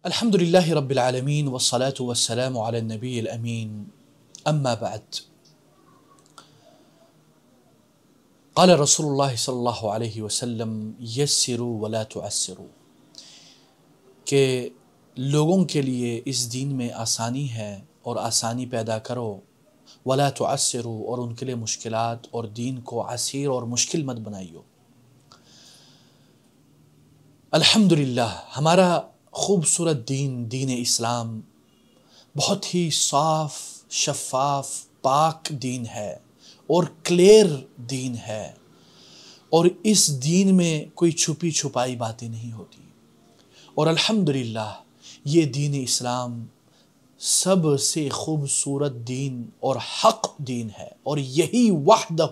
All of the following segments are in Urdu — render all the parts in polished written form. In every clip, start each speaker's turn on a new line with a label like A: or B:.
A: الحمد لله رب العالمين والصلاة والسلام على النبي الأمين أما بعد قال رسول الله صلی اللہ علیہ وسلم یسروا ولا تعسروا کہ لوگوں کے لیے اس دین میں آسانی ہے اور آسانی پیدا کرو، ولا تعسروا اور ان کے لیے مشکلات اور دین کو عسیر اور مشکل مت بنائیو۔ الحمدللہ ہمارا خوبصورت دین اسلام بہت ہی صاف، شفاف، پاک دین ہے اور کلیئر دین ہے، اور اس دین میں کوئی چھپی چھپائی باتیں نہیں ہوتی، اور الحمدللہ یہ دین اسلام سب سے خوبصورت دین اور حق دین ہے، اور یہی وحدہ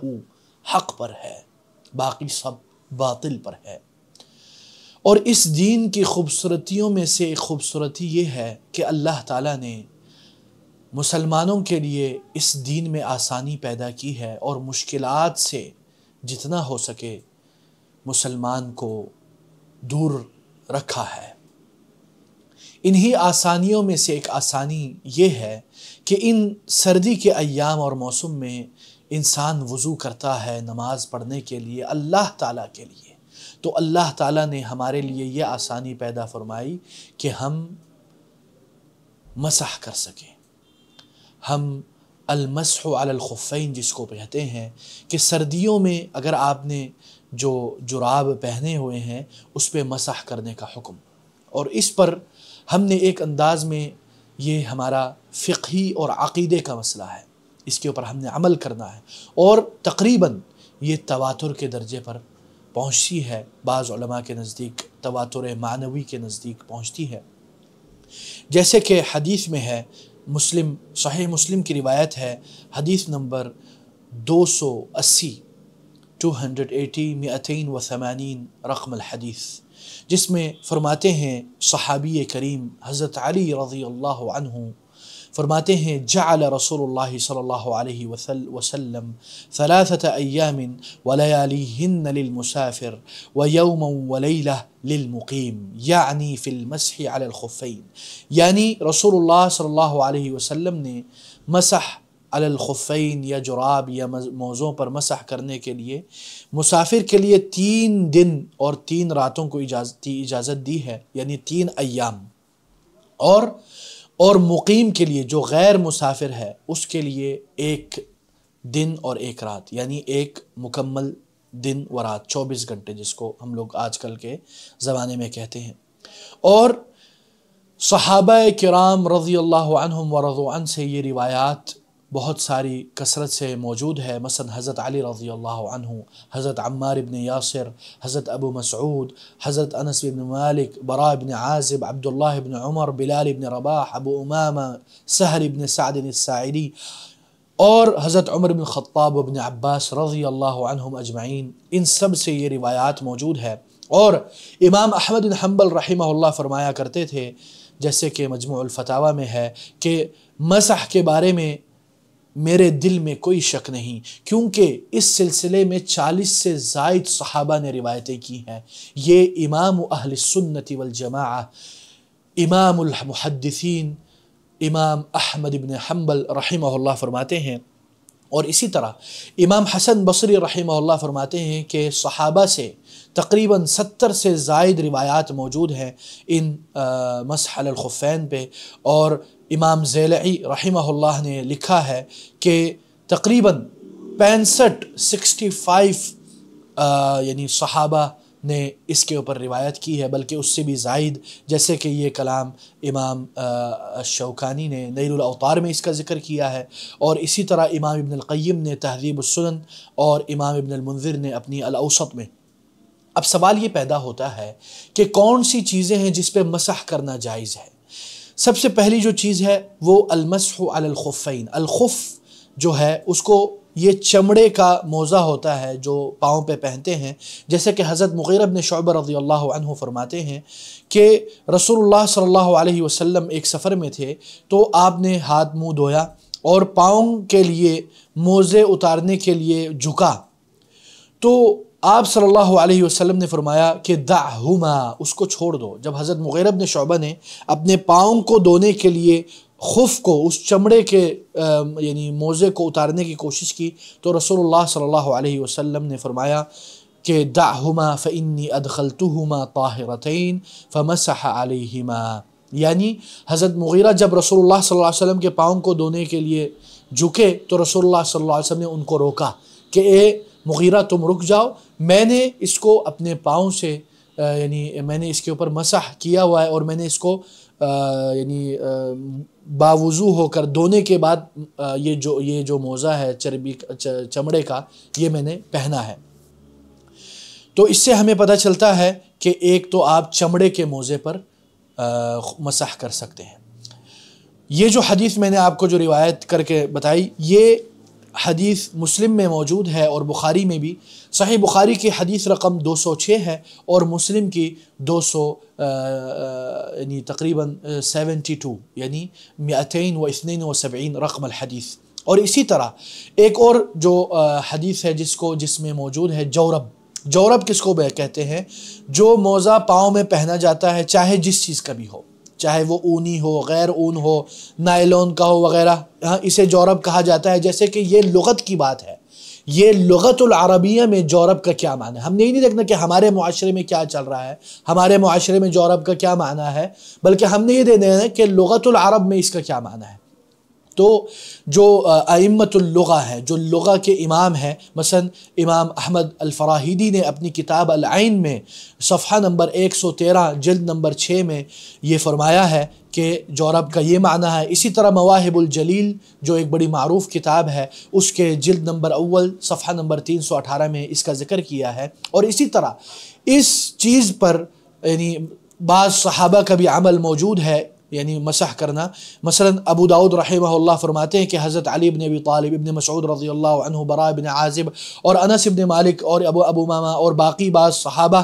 A: حق پر ہے، باقی سب باطل پر ہے۔ اور اس دین کی خوبصورتیوں میں سے ایک خوبصورتی یہ ہے کہ اللہ تعالیٰ نے مسلمانوں کے لیے اس دین میں آسانی پیدا کی ہے، اور مشکلات سے جتنا ہو سکے مسلمان کو دور رکھا ہے۔ انہی آسانیوں میں سے ایک آسانی یہ ہے کہ ان سردی کے ایام اور موسم میں انسان وضو کرتا ہے نماز پڑھنے کے لیے اللہ تعالیٰ کے لیے، تو اللہ تعالیٰ نے ہمارے لیے یہ آسانی پیدا فرمائی کہ ہم مسح کر سکیں۔ ہم المسح علی الخفین جس کو کہتے ہیں کہ سردیوں میں اگر آپ نے جو جراب پہنے ہوئے ہیں اس پہ مسح کرنے کا حکم، اور اس پر ہم نے ایک انداز میں، یہ ہمارا فقہی اور عقیدے کا مسئلہ ہے، اس کے اوپر ہم نے عمل کرنا ہے، اور تقریباً یہ تواتر کے درجے پر پہنچتی ہے، بعض علماء کے نزدیک تواتر معنوی کے نزدیک پہنچتی ہے، جیسے کہ حدیث میں ہے، صحیح مسلم کی روایت ہے، حدیث نمبر 280 280 رقم الحدیث، جس میں فرماتے ہیں صحابی کریم حضرت علی رضی اللہ عنہ فرماتے ہیں، جعل رسول اللہ صلی اللہ علیہ وسلم 3 ایام ولیالیہن للمسافر ویوما ولیلہ للمقیم، یعنی فی المسح علی الخفین، یعنی رسول اللہ صلی اللہ علیہ وسلم نے مسح علی الخفین یا جراب یا موزوں پر مسح کرنے کے لیے مسافر کے لیے 3 دن اور 3 راتوں کو اجازت دی ہے، یعنی 3 ایام، اور مقیم کے لیے جو غیر مسافر ہے اس کے لیے 1 دن اور 1 رات، یعنی 1 مکمل دن و رات، 24 گھنٹے جس کو ہم لوگ آج کل کے زمانے میں کہتے ہیں۔ اور صحابہ کرام رضی اللہ عنہم ورضوا عنہ سے یہ روایات بہت ساری کثرت سے موجود ہے، مثلا حضرت علی رضی اللہ عنہ، حضرت عمار بن یاسر، حضرت ابو مسعود، حضرت انس بن مالک، براء بن عازب، عبداللہ بن عمر، بلال بن رباح، ابو امامہ، سہل بن سعد الساعدی، اور حضرت عمر بن خطاب و ابن عباس رضی اللہ عنہم اجمعین، ان سب سے یہ روایات موجود ہے۔ اور امام احمد بن حنبل رحمہ اللہ فرمایا کرتے تھے، جیسے کہ مجموع الفتاوی میں ہے، کہ مسح کے بارے میں میرے دل میں کوئی شک نہیں، کیونکہ اس سلسلے میں 40 سے زائد صحابہ نے روایتیں کی ہیں۔ یہ امام اہل سنت والجماعہ، امام المحدثین امام احمد بن حنبل رحمہ اللہ فرماتے ہیں، اور اسی طرح امام حسن بصری رحمہ اللہ فرماتے ہیں کہ صحابہ سے تقریباً 70 سے زائد روایات موجود ہیں ان مسح علی الخفین پہ، اور امام زیلعی رحمہ اللہ نے لکھا ہے کہ تقریباً 65 یعنی صحابہ نے اس کے اوپر روایت کی ہے، بلکہ اس سے بھی زائد، جیسے کہ یہ کلام امام شوکانی نے نیل الاوطار میں اس کا ذکر کیا ہے، اور اسی طرح امام ابن القیم نے تہذیب السنن، اور امام ابن المنذر نے اپنی الاوسط میں۔ اب سوال یہ پیدا ہوتا ہے کہ کون سی چیزیں ہیں جس پہ مسح کرنا جائز ہے؟ سب سے پہلی جو چیز ہے وہ المسح علی الخفین، الخف جو ہے اس کو یہ چمڑے کا موزہ ہوتا ہے جو پاؤں پہ پہنتے ہیں، جیسے کہ حضرت مغیرہ بن شعبہ رضی اللہ عنہ فرماتے ہیں کہ رسول اللہ صلی اللہ علیہ وسلم ایک سفر میں تھے، تو آپ نے ہاتھ منہ دھویا اور پاؤں کے لیے موزے اتارنے کے لیے جھکا، تو آپ صلی اللہ علیہ وسلم نے فرمایا کہ دعہما، اس کو چھوڑ دو۔ جب حضرت مغیرہ بن شعبہ نے اپنے پاؤں کو دھونے کے لیے خف کو، اس چمڑے کے یعنی موزے کو اتارنے کی کوشش کی، تو رسول اللہ صلی اللہ علیہ وسلم نے فرمایا کہ دعہما فإنی ادخلتہما طاہرتین فمسح علیہما، یعنی حضرت مغیرہ جب رسول اللہ صلی اللہ علیہ وسلم کے پاؤں کو دھونے کے لیے جھکے تو رسول اللہ صلی اللہ علیہ وسلم نے ان کو روکا کہ اے مغیرہ تم رک جاؤ، میں نے اس کو اپنے پاؤں سے یعنی میں نے اس کے اوپر مسح کیا ہوا ہے، اور میں نے اس کو یعنی باوضو ہو کر دھونے کے بعد یہ جو موزہ ہے چمڑے کا، یہ میں نے پہنا ہے۔ تو اس سے ہمیں پتہ چلتا ہے کہ ایک تو آپ چمڑے کے موزے پر مسح کر سکتے ہیں۔ یہ جو حدیث میں نے آپ کو جو روایت کر کے بتائی، یہ حدیث مسلم میں موجود ہے اور بخاری میں بھی۔ صحیح بخاری کی حدیث رقم 206 ہے اور مسلم کی 200 یعنی تقریباً 72 یعنی 272 رقم الحدیث۔ اور اسی طرح ایک اور جو حدیث ہے جس میں موجود ہے جورب۔ جورب کس کو کہتے ہیں؟ جو موزہ پاؤں میں پہنا جاتا ہے، چاہے جس چیز کا بھی ہو، چاہے وہ اونی ہو، غیر اون ہو، نائلون کا ہو وغیرہ، اسے جورب کہا جاتا ہے۔ جیسے کہ یہ لغت کی بات ہے، یہ لغت العربیہ میں جورب کا کیا معنی ہے۔ ہم نے یہ نہیں دیکھنا کہ ہمارے معاشرے میں کیا چل رہا ہے، ہمارے معاشرے میں جورب کا کیا معنی ہے، بلکہ ہم نے یہ دیکھنا ہے کہ لغت العرب میں اس کا کیا معنی ہے۔ تو جو ائمۃ اللغہ ہیں، جو لغہ کے امام ہیں، مثلا امام احمد الفراہیدی نے اپنی کتاب العین میں صفحہ نمبر 113 جلد نمبر 6 میں یہ فرمایا ہے کہ جورب کا یہ معنی ہے۔ اسی طرح مواہب الجلیل جو ایک بڑی معروف کتاب ہے، اس کے جلد نمبر اول صفحہ نمبر 318 میں اس کا ذکر کیا ہے۔ اور اسی طرح اس چیز پر یعنی بعض صحابہ کا بھی عمل موجود ہے، یعنی مسح کرنا۔ مثلا ابو داؤد رحمہ اللہ فرماتے ہیں کہ حضرت علی بن ابی طالب، ابن مسعود رضی اللہ عنہ، براء بن عازب اور انس بن مالک اور ابو امامہ اور باقی بعض صحابہ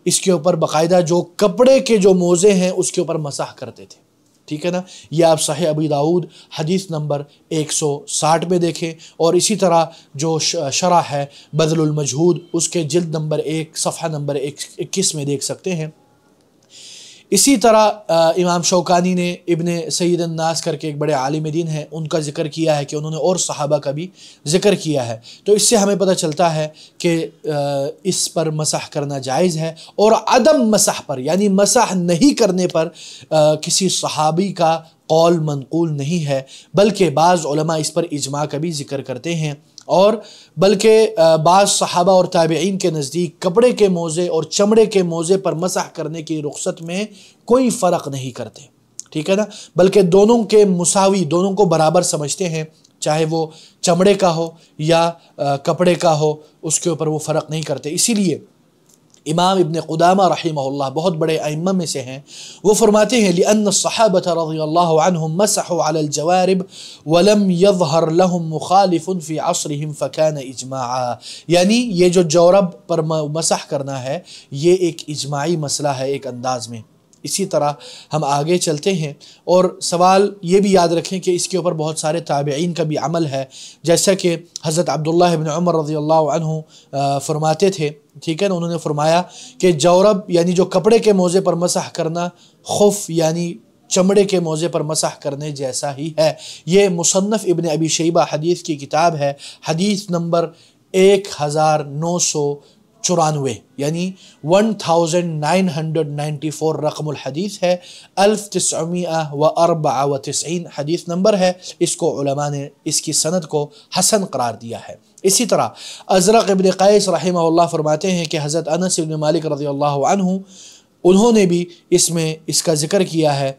A: اس کے اوپر باقاعدہ جو کپڑے کے جو موزے ہیں اس کے اوپر مسح کرتے تھے، ٹھیک ہے نا۔ یہ آپ صحیح ابی داؤد حدیث نمبر 160 میں دیکھیں، اور اسی طرح جو شرح ہے بذل المجہود، اس کے جلد نمبر 1 صفحہ نمبر 21 میں دیکھ سکتے ہیں۔ اسی طرح امام شوکانی نے ابن سید الناس کر کے ایک بڑے عالم دین ہیں، ان کا ذکر کیا ہے کہ انہوں نے اور صحابہ کا بھی ذکر کیا ہے۔ تو اس سے ہمیں پتہ چلتا ہے کہ اس پر مسح کرنا جائز ہے، اور عدم مسح پر یعنی مسح نہیں کرنے پر کسی صحابی کا قول منقول نہیں ہے، بلکہ بعض علماء اس پر اجماع کا بھی ذکر کرتے ہیں، اور بلکہ بعض صحابہ اور تابعین کے نزدیک کپڑے کے موزے اور چمڑے کے موزے پر مسح کرنے کی رخصت میں کوئی فرق نہیں کرتے، ٹھیک ہے نا، بلکہ دونوں کے مساوی، دونوں کو برابر سمجھتے ہیں، چاہے وہ چمڑے کا ہو یا کپڑے کا ہو، اس کے اوپر وہ فرق نہیں کرتے۔ اسی لیے امام ابن قدامہ رحمہ اللہ بہت بڑے ائمہ میں سے ہیں، وہ فرماتے ہیں لأن الصحابة رضی اللہ عنہم مسحوا على الجوارب ولم يظهر لهم مخالف في عصرهم فكان اجماعا، یعنی یہ جو جورب پر مسح کرنا ہے یہ ایک اجماعی مسئلہ ہے ایک انداز میں۔ اسی طرح ہم آگے چلتے ہیں، اور سوال یہ بھی یاد رکھیں کہ اس کے اوپر بہت سارے تابعین کا بھی عمل ہے، جیسا کہ حضرت عبداللہ بن عمر رضی اللہ عنہ فرماتے تھے، ٹھیک ہے نا، انہوں نے فرمایا کہ جورب یعنی جو کپڑے کے موزے پر مسح کرنا خف یعنی چمڑے کے موزے پر مسح کرنے جیسا ہی ہے۔ یہ مصنف ابن ابی شیبہ حدیث کی کتاب ہے، حدیث نمبر 1994 یعنی 1994 رقم الحدیث ہے، 1994 حدیث نمبر ہے۔ اس کو علماء نے اس کی سند کو حسن قرار دیا ہے۔ اسی طرح ازرق ابن قیس رحمہ اللہ فرماتے ہیں کہ حضرت انس بن مالک رضی اللہ عنہ انہوں نے بھی اس میں اس کا ذکر کیا ہے،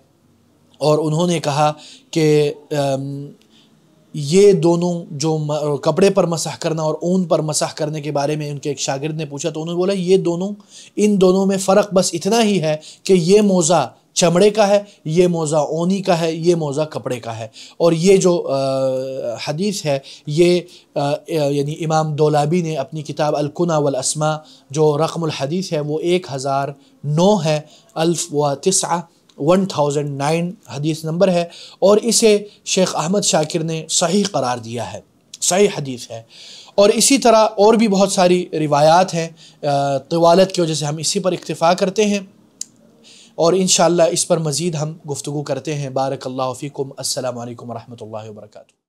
A: اور انہوں نے کہا کہ یہ دونوں جو کپڑے پر مسح کرنا اور اون پر مسح کرنے کے بارے میں ان کے ایک شاگرد نے پوچھا، تو انہوں نے بولا ان دونوں میں فرق بس اتنا ہی ہے کہ یہ موزہ چمڑے کا ہے، یہ موزہ اونی کا ہے، یہ موزہ کپڑے کا ہے۔ اور یہ جو حدیث ہے یہ یعنی امام دولابی نے اپنی کتاب الکنہ والاسماء جو رقم الحدیث ہے وہ 1009 ہے، 1009 حدیث نمبر ہے، اور اسے شیخ احمد شاکر نے صحیح قرار دیا ہے، صحیح حدیث ہے۔ اور اسی طرح اور بھی بہت ساری روایات ہیں، طوالت کی وجہ سے ہم اسی پر اکتفا کرتے ہیں، اور انشاءاللہ اس پر مزید ہم گفتگو کرتے ہیں۔ بارک اللہ فیکم، السلام علیکم ورحمۃ اللہ وبرکاتہ۔